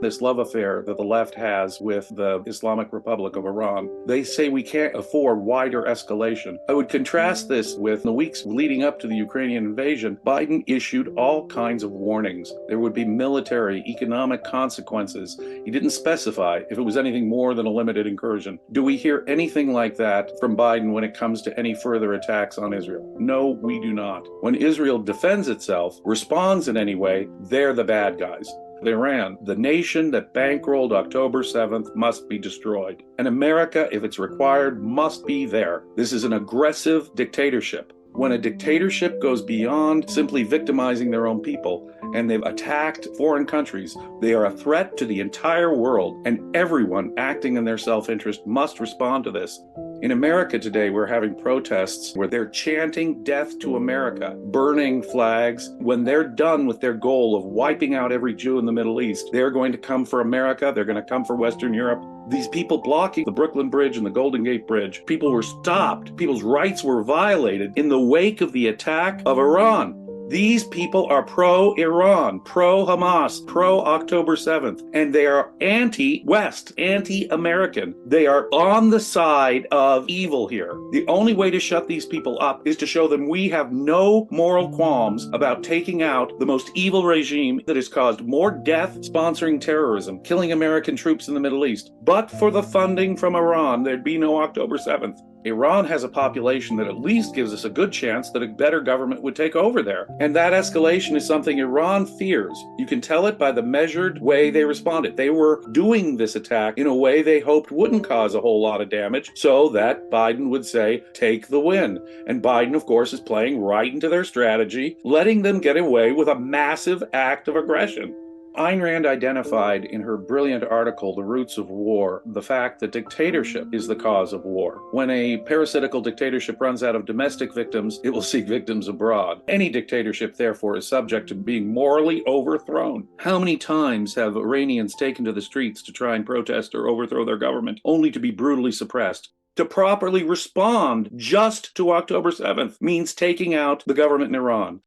this love affair that the left has with the Islamic Republic of Iran. They say we can't afford wider escalation. I would contrast this with the weeks leading up to the Ukrainian invasion. Biden issued all kinds of warnings. There would be military, economic consequences. He didn't specify if it was anything more than a limited incursion. Do we hear anything like that from Biden when it comes to any further attacks on Israel? No, we do not. When Israel defends itself, responds in any way, they're the bad guys. Iran, the nation that bankrolled October 7th, must be destroyed. And America, if it's required, must be there. This is an aggressive dictatorship. When a dictatorship goes beyond simply victimizing their own people and they've attacked foreign countries, they are a threat to the entire world, and everyone acting in their self-interest must respond to this. In America today, we're having protests where they're chanting death to America, burning flags. When they're done with their goal of wiping out every Jew in the Middle East, they're going to come for America, they're going to come for Western Europe. These people blocking the Brooklyn Bridge and the Golden Gate Bridge, people were stopped, people's rights were violated in the wake of the attack of Iran. These people are pro-Iran, pro-Hamas, pro-October 7th, and they are anti-West, anti-American. They are on the side of evil here. The only way to shut these people up is to show them we have no moral qualms about taking out the most evil regime that has caused more death, sponsoring terrorism, killing American troops in the Middle East. But for the funding from Iran, there'd be no October 7th. Iran has a population that at least gives us a good chance that a better government would take over there. And that escalation is something Iran fears. You can tell it by the measured way they responded. They were doing this attack in a way they hoped wouldn't cause a whole lot of damage, so that Biden would say, take the win. And Biden, of course, is playing right into their strategy, letting them get away with a massive act of aggression. Ayn Rand identified in her brilliant article, The Roots of War, the fact that dictatorship is the cause of war. When a parasitical dictatorship runs out of domestic victims, it will seek victims abroad. Any dictatorship, therefore, is subject to being morally overthrown. How many times have Iranians taken to the streets to try and protest or overthrow their government, only to be brutally suppressed? To properly respond just to October 7th means taking out the government in Iran.